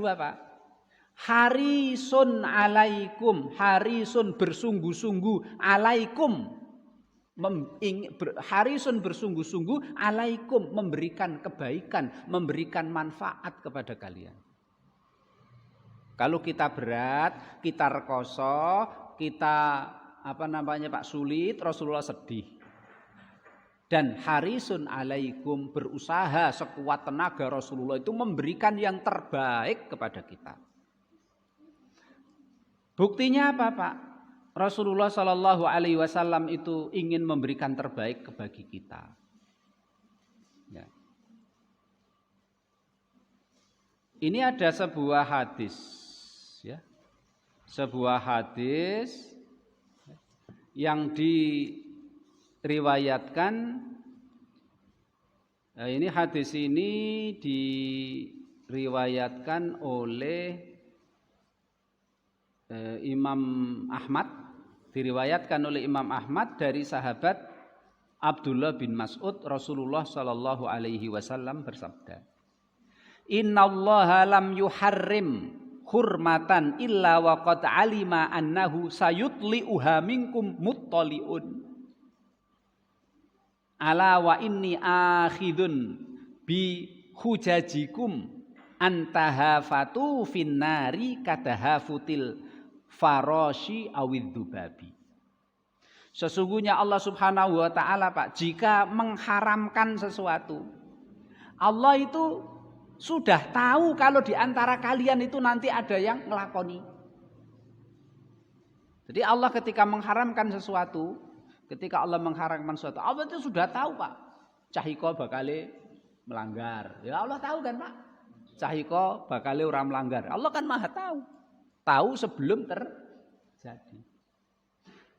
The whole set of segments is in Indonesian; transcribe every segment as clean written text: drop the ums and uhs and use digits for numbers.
kedua, Pak. Harisun alaikum, harisun bersungguh-sungguh alaikum. Harisun bersungguh-sungguh alaikum, memberikan kebaikan, memberikan manfaat kepada kalian. Kalau kita berat, kita rekoso, kita Pak sulit, Rasulullah sedih. Dan harisun alaikum, berusaha sekuat tenaga Rasulullah itu memberikan yang terbaik kepada kita. Buktinya apa, Pak? Rasulullah Shallallahu Alaihi Wasallam itu ingin memberikan terbaik bagi kita. Ya. Ini ada sebuah hadis, ya, sebuah hadis yang diriwayatkan. Ini hadis ini diriwayatkan oleh Imam Ahmad. Diriwayatkan oleh Imam Ahmad dari sahabat Abdullah bin Mas'ud, Rasulullah Shallallahu Alaihi Wasallam bersabda, Innallaha lam yuharrim hurmatan illa wa qad alima annahu sayutli'uha minkum muttali'un. Ala wa inni akhidun bi hujajikum antahafatu finnari kadahafutil farashi awidzubabi. Sesungguhnya Allah Subhanahu wa taala, Pak, jika mengharamkan sesuatu, Allah itu sudah tahu kalau di antara kalian itu nanti ada yang ngelakoni. Jadi Allah ketika mengharamkan sesuatu, Allah itu sudah tahu, Pak. Cahiko bakale melanggar. Ya Allah tahu kan, Pak? Cahiko bakale ora melanggar. Allah kan Maha tahu. Tahu sebelum terjadi.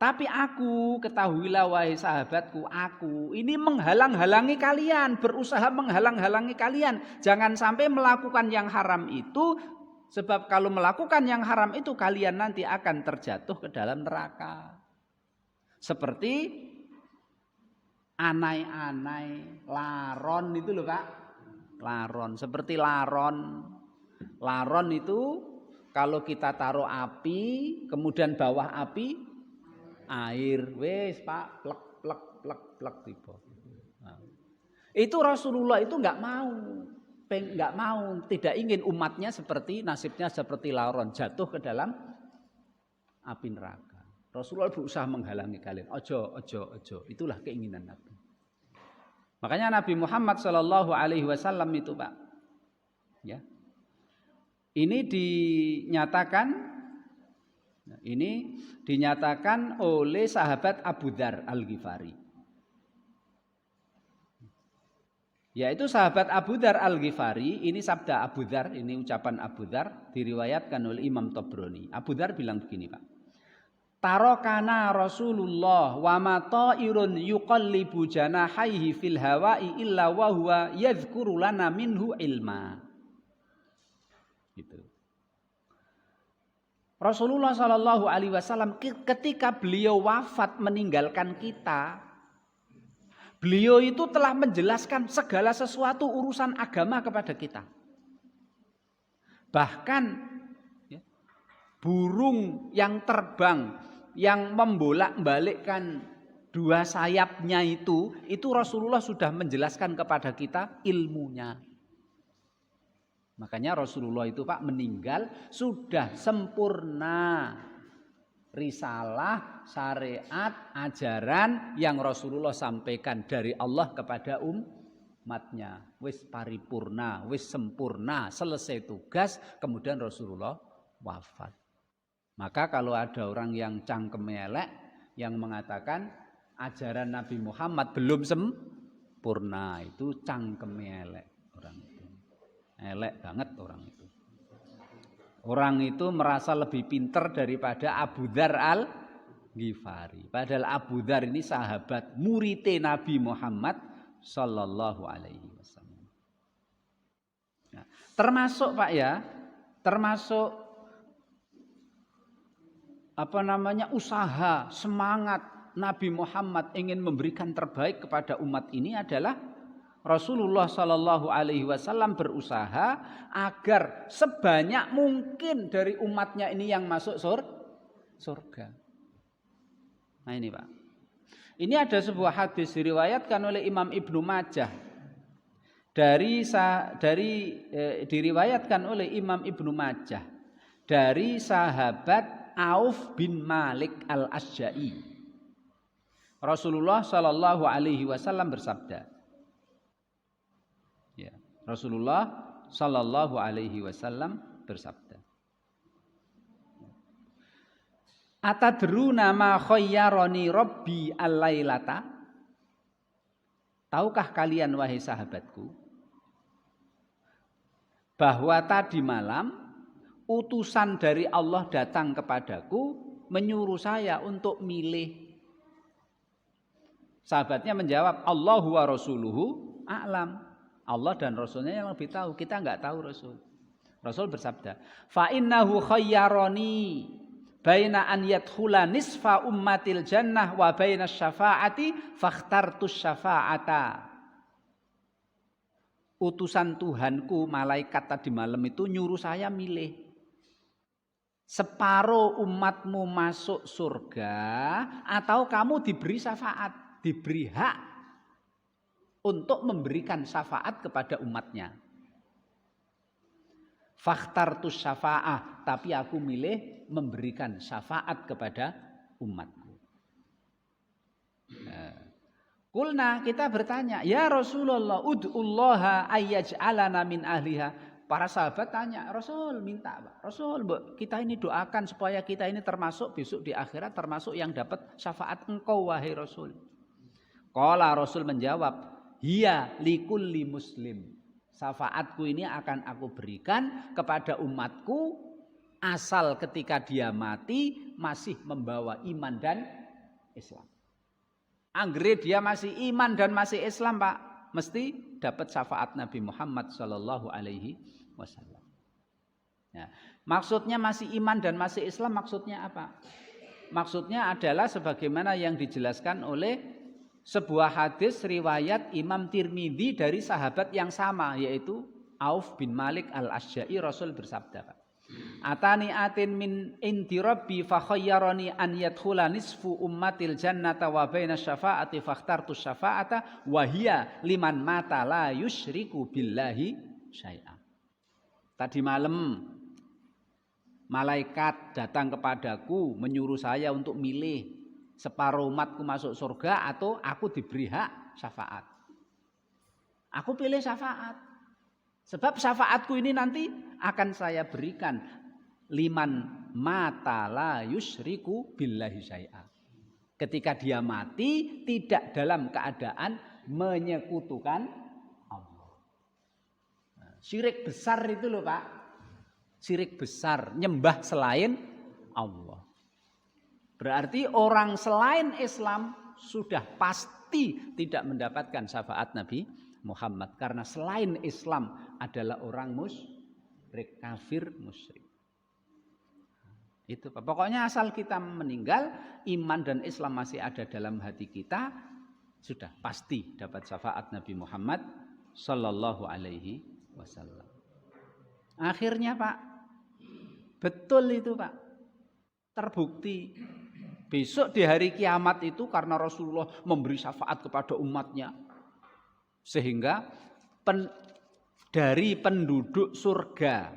Tapi aku, ketahuilah wahai sahabatku, aku ini menghalang-halangi kalian, berusaha menghalang-halangi kalian. Jangan sampai melakukan yang haram itu, sebab kalau melakukan yang haram itu kalian nanti akan terjatuh ke dalam neraka. Seperti anai-anai, laron itu loh, Pak. Laron, seperti laron. Laron itu kalau kita taruh api, kemudian bawah api air, wes Pak, plek tiba. Nah, itu Rasulullah itu nggak mau, tidak ingin umatnya nasibnya seperti laron, jatuh ke dalam api neraka. Rasulullah berusaha menghalangi kalian. Ojo. Itulah keinginan Nabi. Makanya Nabi Muhammad Shallallahu Alaihi Wasallam itu, Pak, ya. Ini dinyatakan oleh sahabat Abu Dzar Al-Ghifari. Yaitu sahabat Abu Dzar Al-Ghifari, ini sabda Abu Dzar, ini ucapan Abu Dzar, diriwayatkan oleh Imam Tabrani. Abu Dzar bilang begini, Pak. Tarokana Rasulullah wa ma ta'irun yuqallibu janahaihi fil hawa'i illa wa huwa yadhkuru lana minhu ilma. Gitu. Rasulullah Shallallahu Alaihi Wasallam ketika beliau wafat meninggalkan kita, beliau itu telah menjelaskan segala sesuatu urusan agama kepada kita. Bahkan ya, burung yang terbang, yang membolak-balikkan dua sayapnya itu Rasulullah sudah menjelaskan kepada kita ilmunya. Makanya Rasulullah itu, Pak, meninggal sudah sempurna risalah, syariat, ajaran yang Rasulullah sampaikan dari Allah kepada umatnya. Wis paripurna, wis sempurna, selesai tugas, kemudian Rasulullah wafat. Maka kalau ada orang yang cangkem elek, yang mengatakan ajaran Nabi Muhammad belum sempurna, itu cangkem elek orang itu. Elek banget orang itu. Orang itu merasa lebih pintar daripada Abu Dzar Al-Ghifari. Padahal Abu Dzar ini sahabat murid Nabi Muhammad Sallallahu Alaihi Wasallam. Nah, termasuk, Pak, ya, termasuk usaha, semangat Nabi Muhammad ingin memberikan terbaik kepada umat ini adalah Rasulullah Shallallahu Alaihi Wasallam berusaha agar sebanyak mungkin dari umatnya ini yang masuk surga. Nah ini Pak. Ini ada sebuah hadis diriwayatkan oleh Imam Ibnu Majah. Diriwayatkan oleh Imam Ibnu Majah dari sahabat Auf bin Malik al-Asja'i. Rasulullah Shallallahu Alaihi Wasallam bersabda. Ya, Rasulullah Shallallahu Alaihi Wasallam bersabda. Atadruna ma khayyarani Rabbi al-lailata? Tahukah kalian wahai sahabatku bahwa tadi malam utusan dari Allah datang kepadaku menyuruh saya untuk milih. Sahabatnya menjawab, Allahu wa rasuluhu a'lam. Allah dan Rasulnya yang lebih tahu, kita enggak tahu Rasul. Rasul bersabda, fa innahu khayyarani baina an yadkhula nisfa ummatil jannah wa baina syafaati fakhtartus syafa'ata. Utusan Tuhanku malaikat tadi malam itu nyuruh saya milih. Separuh umatmu masuk surga atau kamu diberi syafaat, diberi hak untuk memberikan syafaat kepada umatnya. Fakhtartus syafa'ah, tapi aku milih memberikan syafaat kepada umatku. Kulna, kita bertanya, ya Rasulullah, ud'ullaha ayyaj'alana min ahliha. Para sahabat tanya, Rasul minta, Pak. Rasul, kita ini doakan supaya kita ini termasuk besok di akhirat, termasuk yang dapat syafaat engkau wahai Rasul. Qala, Rasul menjawab, hiya likulli muslim. Syafaatku ini akan aku berikan kepada umatku asal ketika dia mati masih membawa iman dan Islam. Anggere dia masih iman dan masih Islam, Pak, mesti dapat syafaat Nabi Muhammad sallallahu alaihi wasallam. Ya, maksudnya masih iman dan masih Islam maksudnya apa? Maksudnya adalah sebagaimana yang dijelaskan oleh sebuah hadis riwayat Imam Tirmidzi dari sahabat yang sama, yaitu Auf bin Malik al-Asja'i. Rasul bersabda, Atani atin min inti rabbi fa khayyarani an yadkhula nisfu ummatil jannata wa baina syafa'ati fakhtartu syafa'ata wa hiya liman mata la yusyriku billahi syai'a. Tadi malam malaikat datang kepadaku menyuruh saya untuk milih separuh umatku masuk surga atau aku diberi hak syafaat. Aku pilih syafaat. Sebab syafaatku ini nanti akan saya berikan liman mata la yusyriku billahi syai'a. Ketika dia mati tidak dalam keadaan menyekutukan Allah. Syirik besar itu loh, Pak. Syirik besar, nyembah selain Allah. Berarti orang selain Islam sudah pasti tidak mendapatkan syafaat Nabi Muhammad. Karena selain Islam adalah orang musyrik, kafir musyrik. Itu Pak. Pokoknya asal kita meninggal, iman dan Islam masih ada dalam hati kita, sudah pasti dapat syafaat Nabi Muhammad sallallahu alaihi wasallam. Akhirnya Pak, betul itu Pak. Terbukti. Besok di hari kiamat itu karena Rasulullah memberi syafaat kepada umatnya. Sehingga dari penduduk surga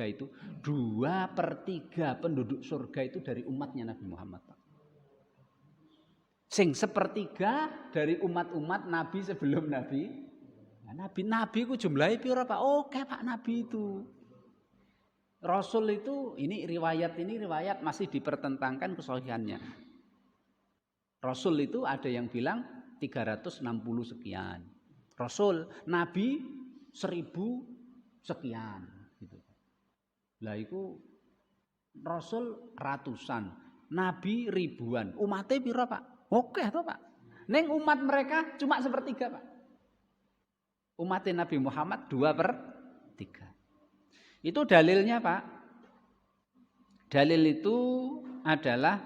itu 2/3 penduduk surga itu dari umatnya Nabi Muhammad. Sing 1/3 dari umat-umat Nabi sebelum Nabi. Nah, Nabi ku jumlahnya pira Pak? Oke Pak, Nabi itu. Rasul itu ini riwayat masih dipertentangkan kesahihannya. Rasul itu ada yang bilang 360 sekian. Rasul, Nabi 1000 sekian gitu. Lah itu Rasul ratusan, Nabi ribuan. Umatnya pira Pak? Oke toh Pak. Neng umat mereka cuma 1/3 Pak. Umatnya Nabi Muhammad 2/3. Itu dalilnya Pak. Dalil itu adalah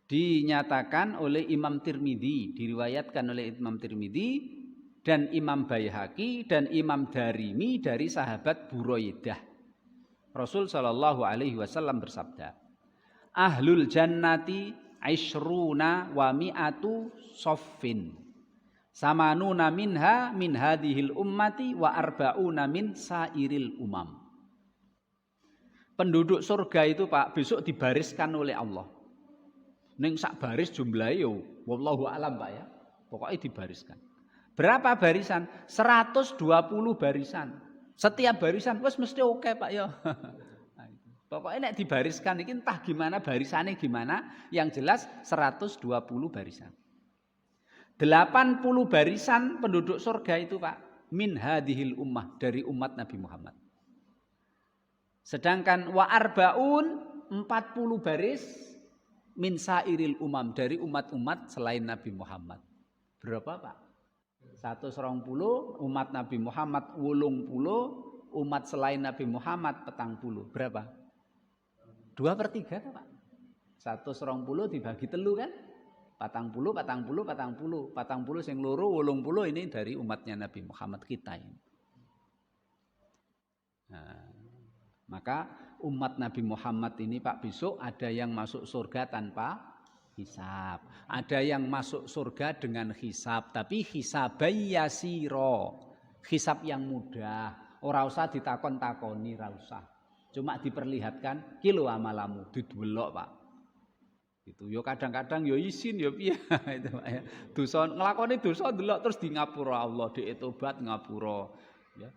Dinyatakan oleh Imam Tirmidzi, diriwayatkan oleh Imam Tirmidzi dan Imam Baihaqi dan Imam Darimi dari sahabat Buraidah. Rasul sallallahu alaihi wasallam bersabda, "Ahlul jannati ishruna wa mi'atu soffin. Samanuna minha min hadhil ummati wa arba'una min sairil umam." Penduduk surga itu Pak besok dibariskan oleh Allah. Ning sak baris jumlahe yo wallahu alam Pak ya. Pokoknya dibariskan. Berapa barisan? 120 barisan. Setiap barisan wis mesti oke Pak ya. Pokoknya nek dibariskan iki entah gimana barisannya gimana, yang jelas 120 barisan. 80 barisan penduduk surga itu Pak min hadhil ummah, dari umat Nabi Muhammad. Sedangkan wa arbaun 40 baris min sairil umam, dari umat-umat selain Nabi Muhammad. Berapa Pak? 120 umat Nabi Muhammad 80, umat selain Nabi Muhammad 40. Berapa? 2/3 Pak. 120 dibagi telu kan? 40 sing loro 80 ini dari umatnya Nabi Muhammad kita ini. Nah, maka umat Nabi Muhammad ini Pak besok ada yang masuk surga tanpa hisab, ada yang masuk surga dengan hisab, tapi hisabai yasiro, hisab yang mudah, ora usah ditakon-takoni, ora usah. Cuma diperlihatkan kilo amalamu didelok Pak. Gitu. Yo kadang-kadang yo izin yo piye itu Pak ya. Dosa nglakoni dosa delok terus di ngapura Allah, dhek tobat ngapura. Ya.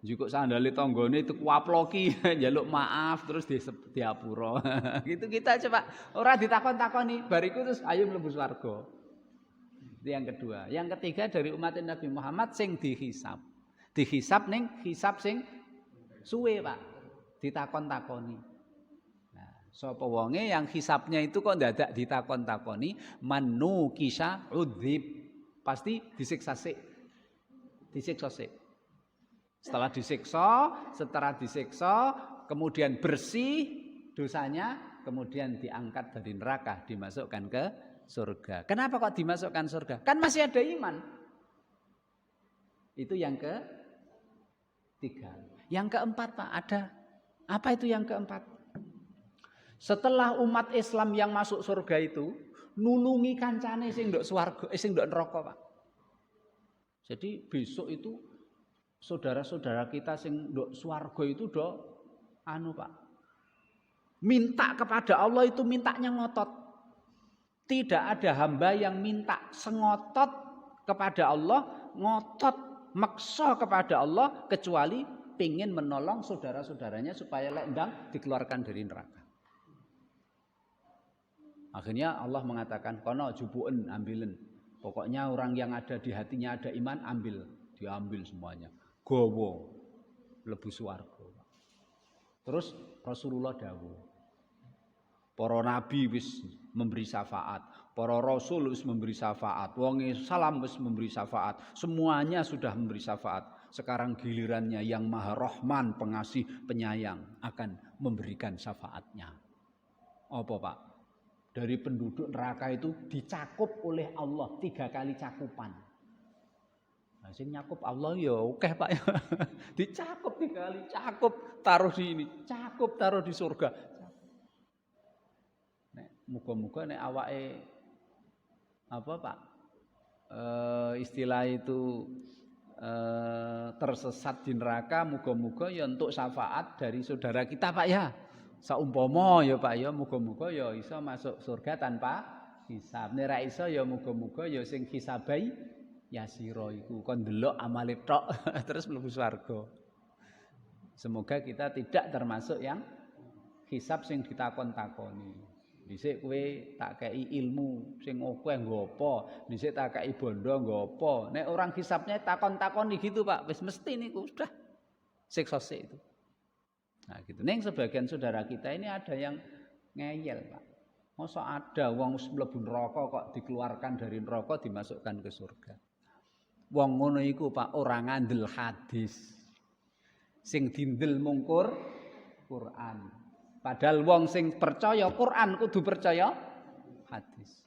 Jiko sandale tanggane itu kuaploki njaluk maaf terus diapura. Gitu kita coba ora ditakon-takoni bariku terus ayo mlebu swarga. Itu yang kedua. Yang ketiga dari umat Nabi Muhammad sing dihisab. Dihisab ning hisab sing suwe Pak. Ditakon-takoni. Nah, sapa wonge yang hisabnya itu kok ndadak ditakon-takoni, manu kisah udzib. Pasti disiksa sik. Disiksa sik. Setelah disiksa, kemudian bersih dosanya, kemudian diangkat dari neraka, dimasukkan ke surga. Kenapa kok dimasukkan surga? Kan masih ada iman. Itu yang ketiga. Yang keempat Pak ada. Apa itu yang keempat? Setelah umat Islam yang masuk surga itu nulungi kancane sing ndok swarga, sing ndok neraka Pak. Jadi besok itu saudara-saudara kita sing ndok swarga itu ndok Pak. Minta kepada Allah itu mintanya ngotot. Tidak ada hamba yang minta sengotot kepada Allah, ngotot maksa kepada Allah kecuali pingin menolong saudara-saudaranya supaya lendang dikeluarkan dari neraka. Akhirnya Allah mengatakan, kono jubu'en ambilen. Pokoknya orang yang ada di hatinya ada iman diambil semuanya. Gowo mlebu swarga. Terus Rasulullah dawuh. Para nabi wis memberi syafaat, para rasul wis memberi syafaat, wong salam wis memberi syafaat, semuanya sudah memberi syafaat. Sekarang gilirannya yang Maha Rahman, pengasih, penyayang akan memberikan syafaatnya. Apa Pak? Dari penduduk neraka itu dicakup oleh Allah 3 kali cakupan. Nah, sing nyakup Allah ya oke Pak ya. Dicakup 3 kali, cakup taruh di ini, cakup taruh di surga. Nek muga-muga nek awake apa Pak? Istilah itu tersesat di neraka, muga-muga ya untuk syafaat dari saudara kita Pak ya. Saumpama ya Pak ya, muga-muga ya iso masuk surga tanpa hisab. Nek ra iso ya muga-muga ya sing hisabai yasira iku kon ndelok amale tok terus mlebu swarga. Semoga kita tidak termasuk yang hisab sing ditakon-takoni. Dhisik kowe tak kei ilmu sing akeh nggo apa, dhisik tak kei bondo nggo apa. Nek orang hisabnya takon-takoni gitu Pak, wis mesti niku sudah siksa sik itu. Nah gitu. Ning sebagian saudara kita ini ada yang ngeyel Pak. Masa ada wong mlebu neraka kok dikeluarkan dari neraka dimasukkan ke surga. Wong ngono iku Pak ora ngandel hadis. Sing dindel mungkur Quran. Padahal wong sing percaya Quran kudu percaya hadis.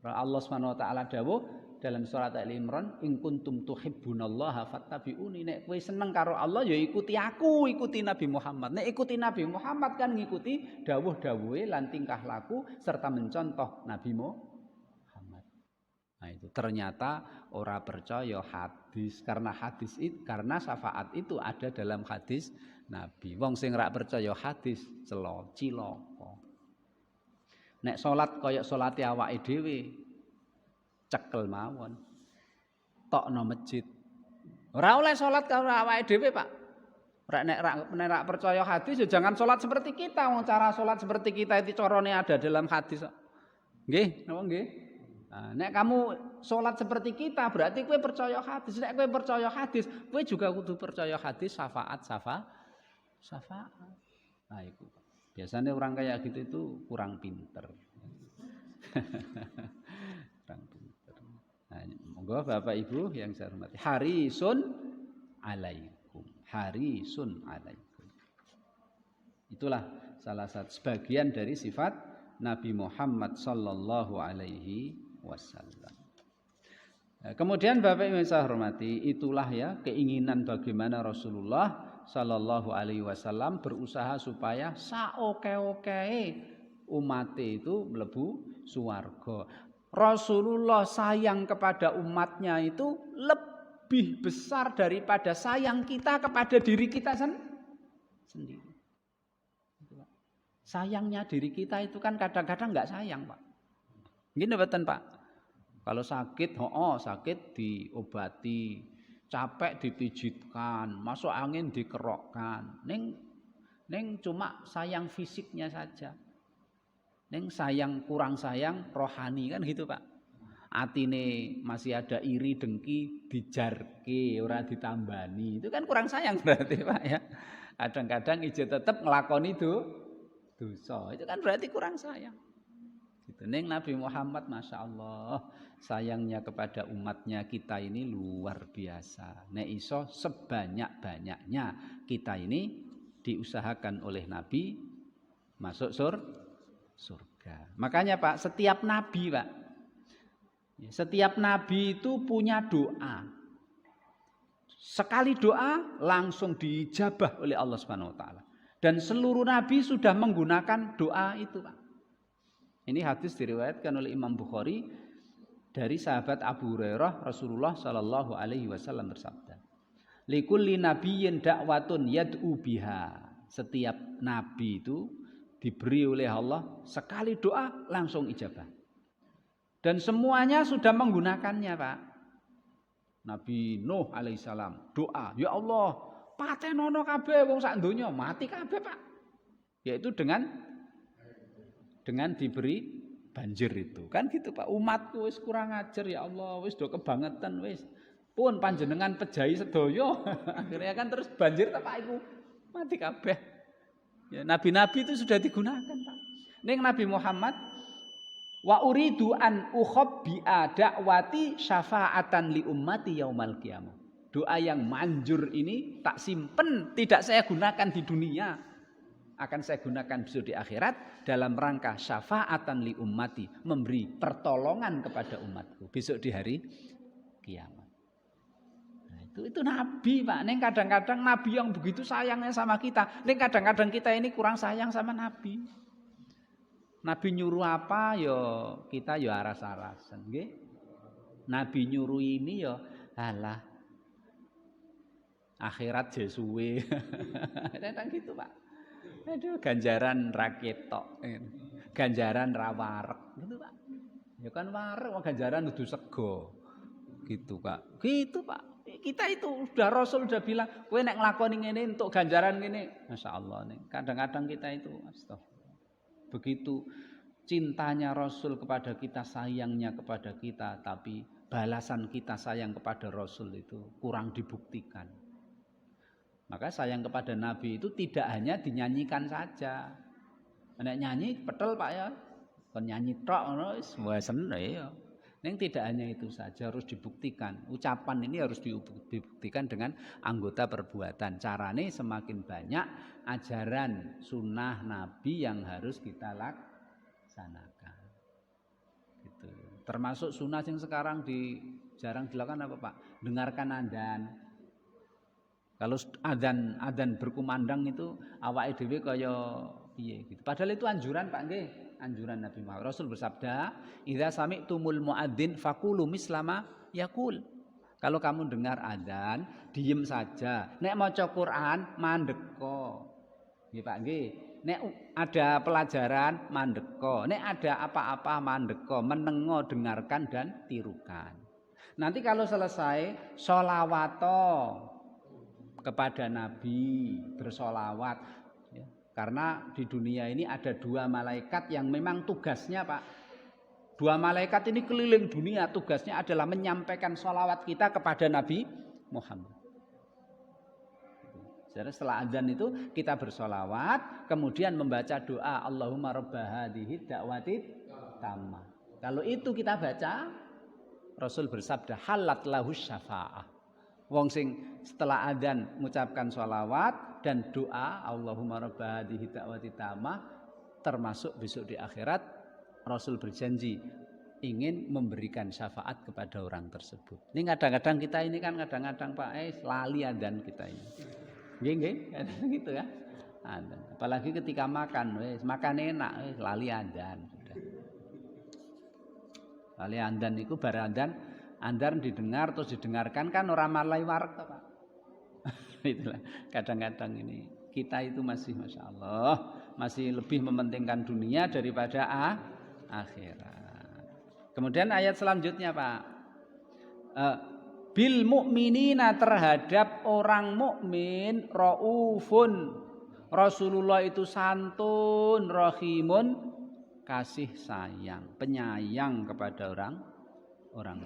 Allah Subhanahu wa taala dawuh dalam surat Al-Imran, in kuntum tuhibbunallaha fattabi'uni. Nek kowe seneng karo Allah ya ikuti aku, ikuti Nabi Muhammad. Nek ikuti Nabi Muhammad kan ngikuti dawuh-dawuhe lan tingkah laku serta mencontoh Nabi Muhammad. Nah itu ternyata ora percaya hadis karena karena syafaat itu ada dalam hadis Nabi. Wong sing ra percaya hadis cilaka. Nek salat kaya salate awake dhewe cekel mawon. Tokno masjid. Ora oleh salat karo awake dhewe, Pak. Nek ra percaya hadis ya jangan salat seperti kita. Wong cara salat seperti kita itu carane ada dalam hadis. Nggih, napa nggih? Nah, nek kamu salat seperti kita berarti kowe percaya hadis. Nek kowe percaya hadis, kowe juga kudu percaya hadis syafaat. Nah, itu. Biasanya orang kayak gitu itu kurang pinter. Kurang pinter. Nah, monggo Bapak Ibu yang saya hormati. Harisun alaikum. Harisun alaikum. Itulah salah satu sebagian dari sifat Nabi Muhammad sallallahu alaihi wasallam. Kemudian Bapak Ibu yang saya hormati, itulah ya keinginan bagaimana Rasulullah sallallahu alaihi wasallam berusaha supaya saoke-oke umat itu mlebu swarga. Rasulullah sayang kepada umatnya itu lebih besar daripada sayang kita kepada diri kita sendiri. Sayangnya diri kita itu kan kadang-kadang enggak sayang, Pak. Gini betul, Pak. Kalau sakit, sakit diobati, capek dipijitkan, masuk angin dikerokkan. Neng cuma sayang fisiknya saja. Neng kurang sayang rohani kan gitu, Pak. Atine masih ada iri dengki dijarke ora ditambani. Itu kan kurang sayang berarti, Pak ya. Kadang-kadang ijo tetap ngelakoni dosa. Itu kan berarti kurang sayang. Gitu. Neng Nabi Muhammad Masya Allah sayangnya kepada umatnya kita ini luar biasa. Nek iso sebanyak-banyaknya kita ini diusahakan oleh Nabi masuk surga. Makanya Pak, setiap Nabi Pak, setiap Nabi itu punya doa. Sekali doa langsung diijabah oleh Allah Subhanahu Wa Taala. Dan seluruh Nabi sudah menggunakan doa itu Pak. Ini hadis diriwayatkan oleh Imam Bukhari dari sahabat Abu Hurairah. Rasulullah Shallallahu Alaihi Wasallam bersabda, likulli nabiyyin da'watun yad'u biha. Setiap nabi itu diberi oleh Allah sekali doa langsung ijabah. Dan semuanya sudah menggunakannya Pak. Nabi Nuh alaihissalam doa, ya Allah patenono kabeh wong sak donya mati kabeh Pak. Yaitu dengan diberi banjir itu. Kan gitu Pak, umatku wis kurang ajar ya Allah, wis do kebangetan wis. Pun panjenengan pejahi sedaya. Akhirnya kan terus banjir ta Pak iku. Mati kabeh. Ya nabi-nabi itu sudah digunakan Pak. Ning Nabi Muhammad wa uridu an ukhabbi'a da'wati syafa'atan li ummati yaumal qiyamah. Doa yang manjur ini tak simpen, tidak saya gunakan di dunia. Akan saya gunakan besok di akhirat dalam rangka syafa'atan li ummati, memberi pertolongan kepada umatku besok di hari kiamat. Nah, itu nabi Pak. Neng kadang-kadang nabi yang begitu sayangnya sama kita, neng kadang-kadang kita ini kurang sayang sama nabi. Nabi nyuruh apa yo kita yo aras-arasan, nggih. Nabi nyuruh ini yo alah akhirat jesuwe. Kadang gitu Pak. Aduh, ganjaran raketok, ganjaran rawarek, gitu Pak. Ya kan warek, ganjaran udah sego, gitu Pak. Gitu Pak. Kita itu sudah Rasul sudah bilang, kowe nek nglakoni ngene untuk ganjaran ngene, Masya Allah nih. Kadang-kadang kita itu, astagfirullah. Begitu cintanya Rasul kepada kita, sayangnya kepada kita, tapi balasan kita sayang kepada Rasul itu kurang dibuktikan. Maka sayang kepada Nabi itu tidak hanya dinyanyikan saja. Nek nyanyi betul Pak ya. Kon nyanyi tok ngono wis bosen ya. Ning tidak hanya itu saja, harus dibuktikan. Ucapan ini harus dibuktikan dengan anggota perbuatan. Carane semakin banyak ajaran sunnah Nabi yang harus kita lakukan. laksanakan. Gitu. Termasuk sunnah yang sekarang jarang dilakukan apa Pak? Dengarkan adzan. Kalau adzan berkumandang itu awake dhewe kaya piye gitu. Padahal itu anjuran Pak nggih, anjuran Nabi Muhammad. Rasul bersabda, "Idza sami'tumul muadzin faqulu mislama yaqul." Kalau kamu dengar adzan, diem saja. Nek maca Quran mandeka. Nggih Pak nggih. Nek ada pelajaran mandeka. Nek ada apa-apa mandeka, menengo, dengarkan dan tirukan. Nanti kalau selesai sholawato kepada Nabi, bersolawat ya. Karena di dunia ini ada 2 malaikat yang memang tugasnya Pak, 2 malaikat ini keliling dunia, tugasnya adalah menyampaikan sholawat kita kepada Nabi Muhammad. Jadi setelah azan itu kita bersolawat, kemudian membaca doa Allahumma rabba hadhihi da'wati tammah. Kalau itu kita baca, Rasul bersabda halat lahus syafa'ah. Wong sing setelah adzan mengucapkan sholawat dan doa Allahumma rabba hadhihi da'wati tammah, termasuk besok di akhirat Rasul berjanji ingin memberikan syafaat kepada orang tersebut. Ini kadang-kadang kita ini kan kadang-kadang Pak lali adzan kita ini. Nggih, gitu ya. Apalagi ketika makan, makan enak, lali adzan sudah. Lali adzan itu bar adzan didengar terus didengarkan kan orang malai warak Pak. Itulah kadang-kadang ini kita itu masih Masya Allah masih lebih mementingkan dunia daripada akhirat. Kemudian ayat selanjutnya Pak, bil mukminina terhadap orang mukmin raufun, Rasulullah itu santun, rahimun kasih sayang, penyayang kepada orang